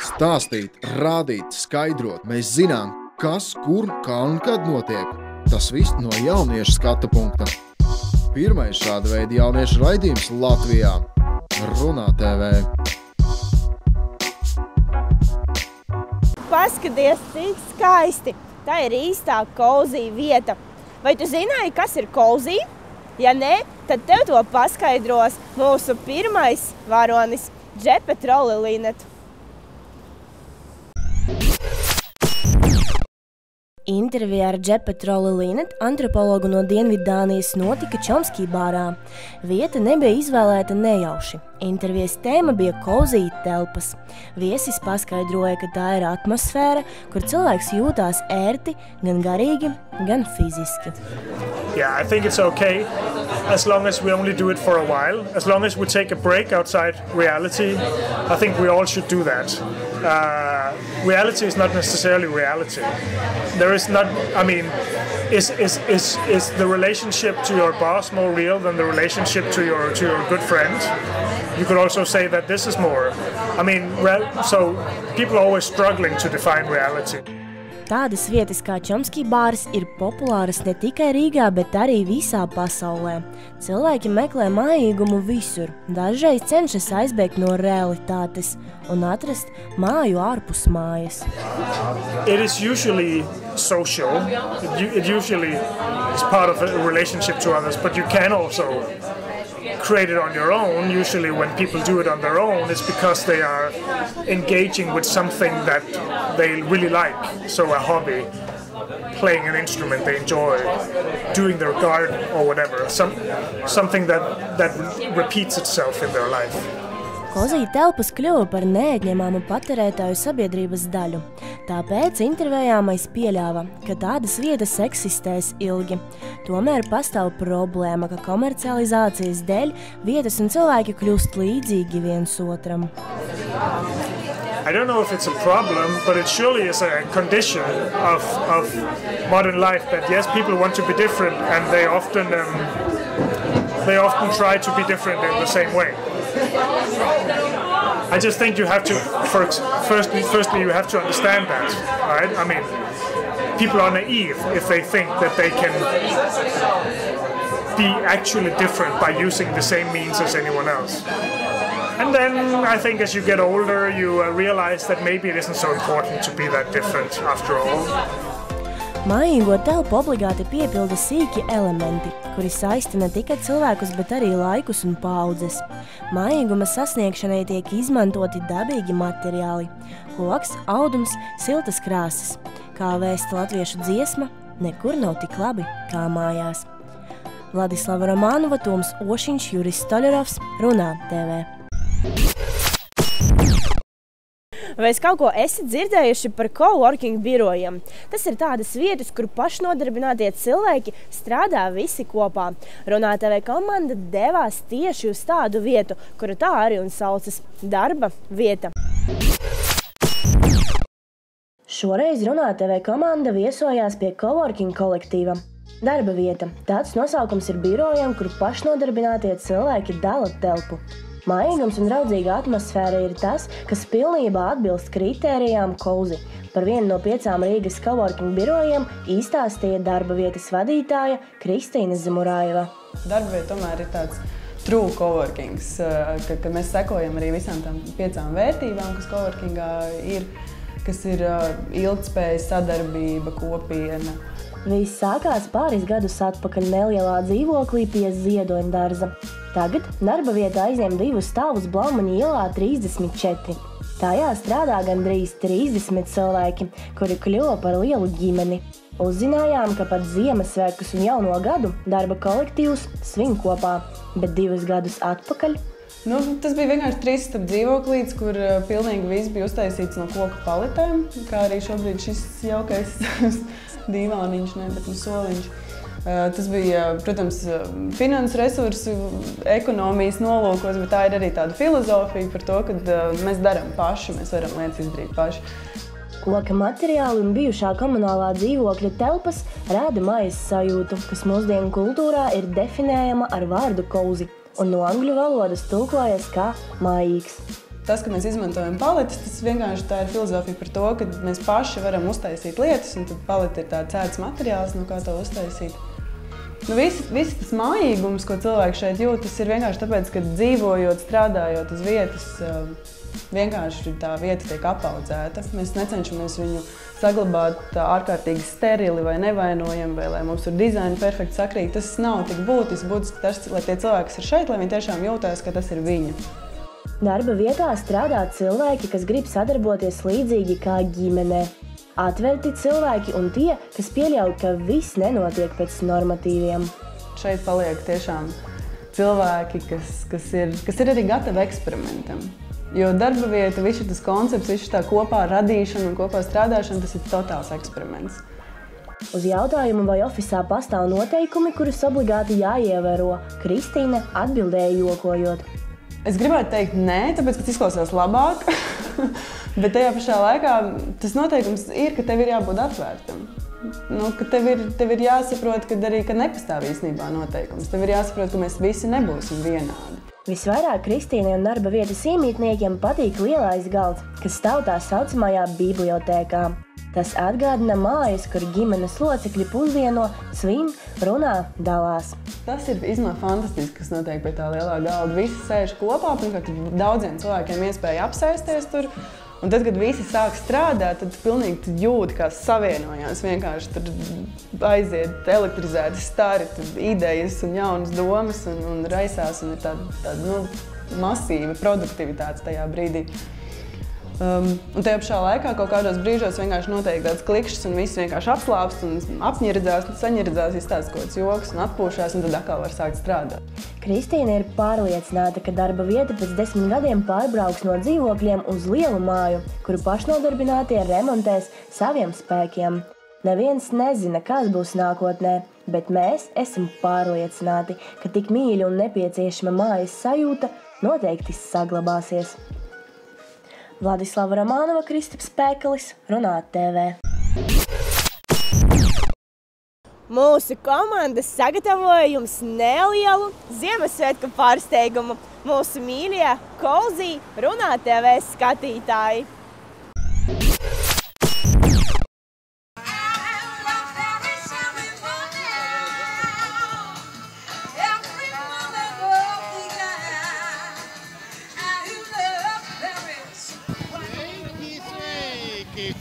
Stāstīt, rādīt, skaidrot. Mēs zinām, kas, kur, kā un kad notiek. Tas viss no jauniešu skatu punkta. Pirmais šāda veida jauniešu raidījums Latvijā – Runā TV. Paskaties, cik skaisti! Tā ir īstā cozy vieta. Vai tu zināji, kas ir cozy? Ja nē, tad tev to paskaidros mūsu pirmais varonis Džepe Trolli-Linet. Intervija ar Džepe Trolli-Linet, antropologu no Dienviddānijas, notika Čomskī bārā. Vieta nebija izvēlēta nejauši. Intervijas tēma bija cozy telpas. Viesis paskaidroja, ka tā ir atmosfēra, kur cilvēks jūtās ērti gan garīgi, gan fiziski. Yeah, I think it's okay as long as we only do it for a while. As long as we take a break outside reality, I think we all should do that. Reality is not necessarily reality. There is not, I mean, is the relationship to your boss more real than the relationship to your good friend? You could also say that this is more. I mean, so people are always struggling to define reality. Tādas vietas kā Čomskī bārs ir populāras ne tikai Rīgā, bet arī visā pasaulē. Cilvēki meklē mājīgumu visur, dažreiz cenšas aizbēgt no realitātes un atrast māju ārpus mājas. It is usually social. It usually is part of a relationship to others, but you can also create it on your own. Usually when people do it on their own, it's because they are engaging with something that they really like. So a hobby, playing an instrument they enjoy, doing their garden or whatever. Something that repeats itself in their life. Cozy telpas kļuva par neatņemamu patērētāju sabiedrības daļu. Tāpēc intervējāmais pieļāva, ka tādas vietas eksistēs ilgi. Tomēr pastāv problēma, ka komercializācijas dēļ vietas un cilvēki kļūst līdzīgi viens otram. I don't know if it's a problem, but it surely is a condition of modern life that yes, people want to be different, and they often try to be different in the same way. I just think you have to firstly you have to understand that, right? I mean, people are naive if they think that they can be actually different by using the same means as anyone else. And then I think as you get older, you realize that maybe it isn't so important to be that different after all. Mājīgo telpu obligāti piepilda sīki elementi, kuri saista ne tikai cilvēkus, bet arī laikus un paudzes. Mājīguma sasniegšanai tiek izmantoti dabīgi materiāli – koks, audums, siltas krāsas. Kā vēsta latviešu dziesma, nekur nav tik labi kā mājās. Vladislava Romanova, Toms Ošiņš, Juris Stoļerovs, Runā TV. Vai es kaut ko esi dzirdējuši par coworking birojiem? Tas ir tādas vietas, kur pašnodarbinātie cilvēki strādā visi kopā. Runā TV komanda devās tieši uz tādu vietu, kura tā arī un saucas darba vieta. Šoreiz Runā TV komanda viesojās pie coworking kolektīva. Darba vieta. Tāds nosaukums ir birojiem, kur pašnodarbinātie cilvēki dala telpu. Mājīgums un draudzīga atmosfēra ir tas, kas pilnībā atbilst kritērijām cozy. Par vienu no 5 Rīgas coworking birojiem izstāstīja darba vietas vadītāja Kristīna Zamurājeva. Darba vieta tomēr ir tāds true coworkings, ka mēs sekojam arī visām tām 5 vērtībām, kas coworkingā ir, kas ir ilgtspēja, sadarbība, kopiena. Viss sākās pāris gadus atpakaļ nelielā dzīvoklī pie Ziedoņdārza. Tagad darba vieta aizņem 2 stāvus Blaumaņa ielā 34. Tajā strādā gandrīz 30 cilvēki, kuri kļuva par lielu ģimeni. Uzzinājām, ka pat Ziemassvētkus un Jauno gadu darba kolektīvs svin kopā, bet 2 gadus atpakaļ. Tas bija vienkārši 3 dzīvoklīts, kur pilnīgi viss bija uztaisīts no koka paletēm, kā arī šobrīd šis jaukais dīvāniņš, bet soliņš. Tas bija, protams, finanses resursu, ekonomijas nolūkos, bet tā ir arī tāda filozofija par to, ka mēs darām paši, mēs varam lietas izdarīt paši. Koka materiāli un bijušā komunālā dzīvokļa telpas rāda mājas sajūtu, kas mūsdienu kultūrā ir definējama ar vārdu cozy un no angļu valodas tulkojas kā mājīgs. tas, ka mēs izmantojam paletes, tas vienkārši tā ir filozofija par to, ka mēs paši varam uztaisīt lietas, un tad palete ir tāds ētas materiāls, no kā to uztaisīt. Nu, viss tas mājīgums, ko cilvēki šeit jūt, tas ir vienkārši tāpēc, ka dzīvojot, strādājot uz vietas, vienkārši tā vieta tiek apaudzēta. Mēs necenšamies viņu saglabāt ārkārtīgi sterili vai nevainojami, vai lai mums tur dizaini perfekti sakrīt. Tas nav tik būtiski. Būtiski tas, lai tie cilvēki, kas ir šeit, lai viņi tiešām jūtās, ka tas ir viņu. Darba vietā strādā cilvēki, kas grib sadarboties līdzīgi kā ģimenē. Atverti cilvēki un tie, kas pieļauj, ka viss nenotiek pēc normatīviem. Šeit paliek tiešām cilvēki, kas ir arī gatavi eksperimentam. Jo darba vieta, viss tas koncepts, viss tā kopā radīšana un kopā strādāšana, tas ir totāls eksperiments. Uz jautājumu, vai ofisā pastāv noteikumi, kurus obligāti jāievēro, Kristīne atbildēja jokojot. Es gribētu teikt nē, tāpēc, ka tas izklausās labāk, bet tajā pašā laikā tas noteikums ir, ka tev ir jābūt atvērtam. Nu, ka tev ir jāsaprot, ka arī nepastāv īstenībā noteikums. Tev ir jāsaprot, ka mēs visi nebūsim vienādi. Visvairāk Kristīnai un darba vietas iemītniekiem patīk lielais galds, kas stāv tā saucamajā bibliotēkā. Tas atgādina mājas, kur ģimenes locekļi pusdieno, svin, runā, dalās. Tas ir īstenībā fantastiski, kas notiek pie tā lielā galda. Visi sēž kopā, pirmkārt, daudziem cilvēkiem iespēja apsēsties tur. Un tad, kad visi sāk strādāt, tad pilnīgi jūti, kā savienojās. Vienkārši tur aiziet elektrizēti stari, idejas un jaunas domas un raisās. Un ir tāda masīva produktivitāte tajā brīdī. Un tajā pašā laikā kaut kādos brīžos vienkārši notiek tāds klikšķis un viss vienkārši apslāpst un apņirdzās, saņirdzās, izstāsta kaut kāds joks un atpūšās un tad atkal var sākt strādāt. Kristīne ir pārliecināta, ka darba vieta pēc 10 gadiem pārbrauks no dzīvokļiem uz lielu māju, kuru pašnodarbinātie remontēs saviem spēkiem. Neviens nezina, kas būs nākotnē, bet mēs esam pārliecināti, ka tik mīļa un nepieciešama mājas sajūta noteikti saglabāsies. Vladislava Romanova, Kristaps Pēkelis, Runāt TV. Mūsu komanda sagatavoja jums nelielu Ziemassvētku pārsteigumu. Mūsu mīļie, Kolzī, Runāt TV skatītāji.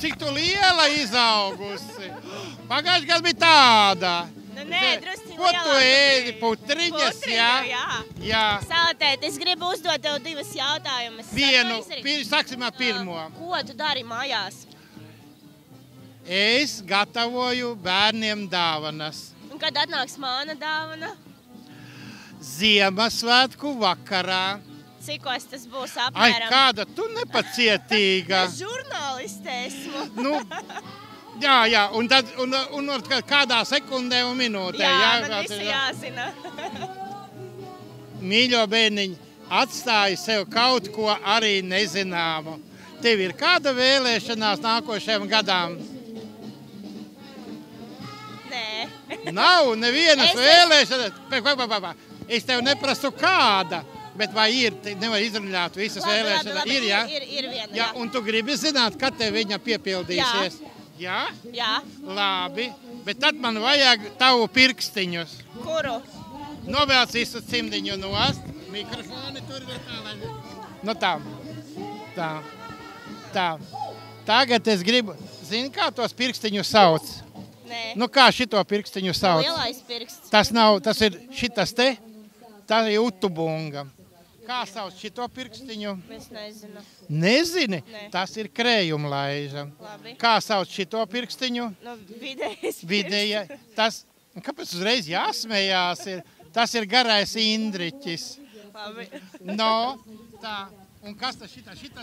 Cik tu liela izaugusi? Pagājuši gadu bija tāda. Nē, drusciņ lielāka. Ko tu ēdi? Putriņas, jā? Salatēt, es gribu uzdot tev divas jautājumus. Sāksim ar pirmo. Ko tu dari mājās? Es gatavoju bērniem dāvanas. Un kad atnāks mana dāvana? Ziemassvētku vakarā. Cikos tas būs apmēram? Ai, kāda tu nepacietīga. Es žurnāliste esmu. Nu, jā, un kādā sekundē un minūtē. Jā, man visi jāzina. Mīļo bērniņi, atstāji sev kaut ko arī nezināmu. Tev ir kāda vēlēšanās nākošajam gadām? Nē. Nav nevienas vēlēšanas. Es tev neprasu kāda. Bet vai ir, nevar izrunāt visas vēlēšanas? Ir, jā? Ir viena, jā. Un tu gribi zināt, kad tev viņa piepildīsies? Jā. Jā? Labi, bet tad man vajag tavu pirkstiņus. Kuru? Novelc visu cimdiņu nost, mikrofoni tur vēl tā, lai... Nu tā. Tagad es gribu, zini, kā tos pirkstiņus sauc? Nē. Nu kā šito pirkstiņu sauc? Lielais pirksts. Tas ir šitas te, tā ir utubunga. Kā sauc šito pirkstiņu? Es nezinu. Nezini? Ne. Tas ir krējumlaiža. Labi. Kā sauc šito pirkstiņu? Nu, vidējais Vidēja. Tas, kāpēc uzreiz jāsmējās? Tas ir garais indriķis. Labi. No, tā. Un kas tas šito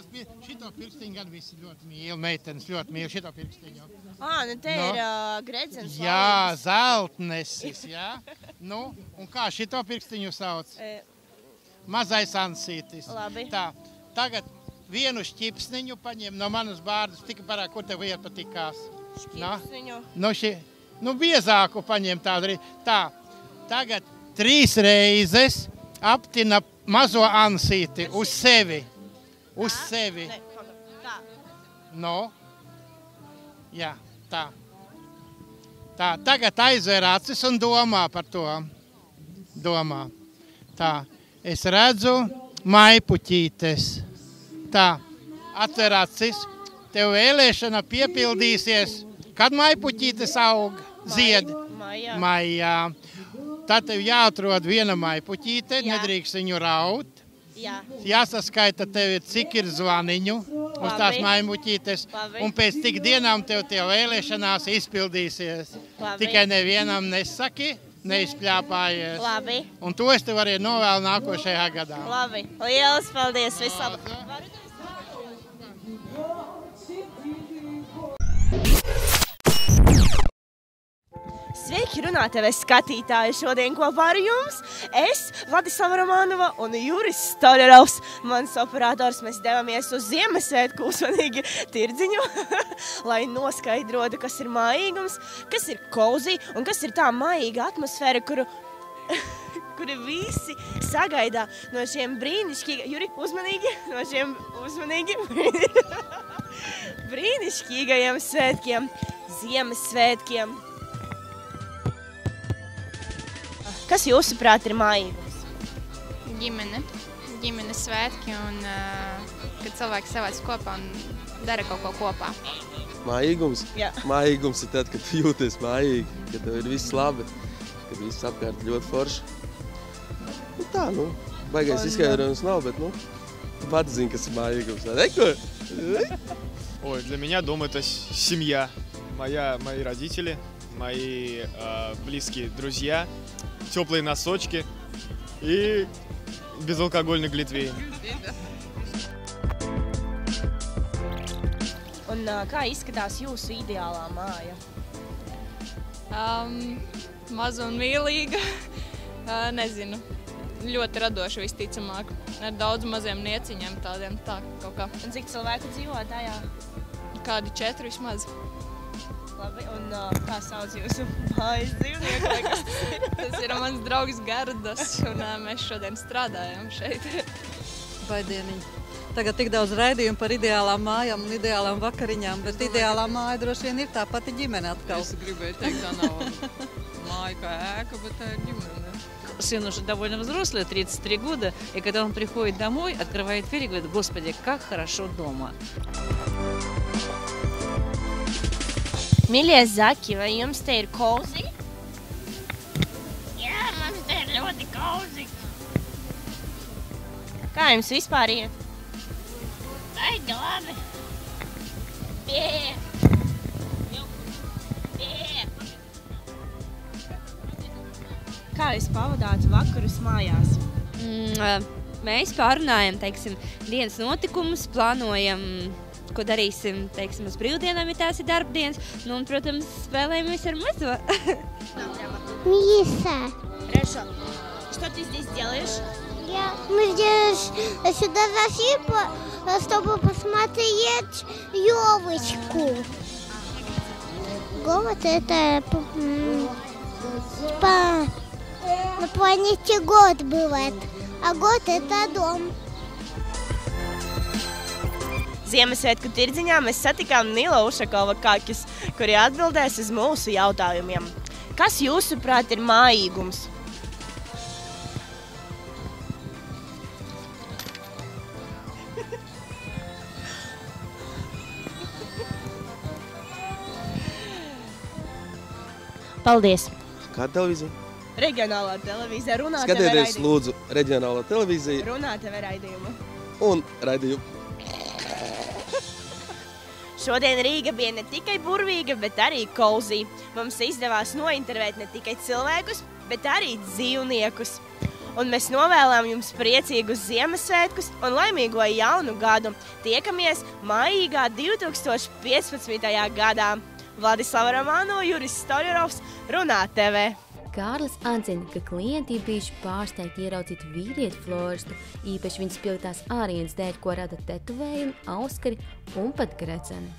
pirkstiņu gan visi ļoti mīl, meitenes ļoti mīl šito pirkstiņu. Nu te ir gredzens. Jā, zeltnesis, jā. Nu, un kā šito pirkstiņu sauc? Mazais ansītis. Labi. Tā, tagad vienu šķipsniņu paņem no manas bārdas, tika parāk, kur tev iepatikās. Šķipsniņu? Nu, biezāku paņem tādu arī. Tā, tagad 3 reizes aptina mazo ansīti uz sevi. Uz sevi. Ne, tā. No. Jā, tā. Tā, tagad aizver acis un domā par to. Domā. Tā, es redzu maipuķītes. Tā, atver acis. Tev vēlēšana piepildīsies. Kad maipuķītes aug? Zied. Maijā. Tad tev jāatrod viena maipuķīte, nedrīkst viņu raut. Jā. Jāsaskaita tev, cik ir zvaniņu uz tās maipuķītes. Un pēc tik dienām tev tie vēlēšanās izpildīsies. Tikai nevienam nesaki, neizpļāpājies. Labi. Un to es tev arī novēlu nākošajā gadā. Labi. Lielas paldies visam. Sveiki, Runāteve skatītāji! Šodien kopā ar jums es, Vladislava Romanova un Juris Stoļarovs. Mans operators, mēs devamies uz Ziemassvētku uzmanīgi tirdziņu, lai noskaidrotu, kas ir mājīgums, kas ir cozy un kas ir tā mājīga atmosfēra, kuri visi sagaidā no šiem brīnišķīgiem, Juri, uzmanīgi, no šiem brīnišķīgajiem svētkiem, Ziemassvētkiem. Kas jūsuprāt ir mājīgums? Ģimenes svētki un kad cilvēki savāc kopā un dara kaut ko kopā. Mājīgums? Jā. Mājīgums ir tad, kad tu jūties mājīgi, kad tev ir viss labi, kad viss apkārt ļoti forši. Nu tā, baigais izskaidrojums nav, bet, tu pati zini, kas ir mājīgums. Ой, для меня дом – это семья. Мои родители, мои близкие друзья, теплые носочки и безалкогольный глинтвейн. Un kā izskatās jūsu ideālā māja? Maza un mīlīga, nezinu, ļoti radoša visticamāk. Ar daudz maziem nieciņiem tādiem tā kaut kā. Un cik cilvēku dzīvo tajā? Kādi 4 vismaz. Labi, un kā sauc jūsu mājas dzīvnieku, vai kas tas ir? Tas ir mans draugs Gardas, un mēs šodien strādājam šeit. Baidieniņi. Tagad tik daudz raidījumu par ideālām mājām un ideālām vakariņām, bet ideālā māja droši vien ir tā pati ģimene atkal. Es gribēju teikt, tā nav māja kā ēka, bet tā ir ģimene. Сын уже довольно взрослый, 33 года, и когда он приходит домой, открывает дверь и говорит: «Господи, как хорошо дома». Mīļie zaki, vai jums te ir cozy? Jā, mums te ir ļoti cozy. Kā jums vispār iet? Baigi labi. Kā jūs pavadāt vakarus mājās? Mēs pārunājam, teiksim, dienas notikumus, plānojam, ko darīsim, teiksim, uz brīvdienām, ja tās ir darbdienas. Nu, un, protams, spēlējamies ar mazo. Миса. Хорошо. Что ты здесь делаешь? Мы здесь сюда зашли, чтобы посмотреть елочку. Город это на планете год бывает, а год это дом. Ziemassvētku tirdziņā mēs satikām Nila Ušakova kakis, kuri atbildēs uz mūsu jautājumiem. Kas jūsuprāt ir mājīgums? Paldies! Kāda televīzija? Reģionālā televīzija, Runāteve Skatieties, raidījumu. lūdzu, reģionālā televīzija Runāteve raidījumu. un raidījumu. Šodien Rīga bija ne tikai burvīga, bet arī cozy. Mums izdevās nointervēt ne tikai cilvēkus, bet arī dzīvniekus. Un mēs novēlām jums priecīgus Ziemassvētkus un laimīgo jaunu gadu. Tiekamies mājīgā 2015. gadā. Vladislava Romanova, Juris Stoļarovs, Runāteve. Kārlis atzina, ka klienti ir bijuši pārsteigti ieraudzīt vīrieti floristu, īpaši viņas piltās ārienes dēļ, ko rada tetovējumi, auskari un pat greceni.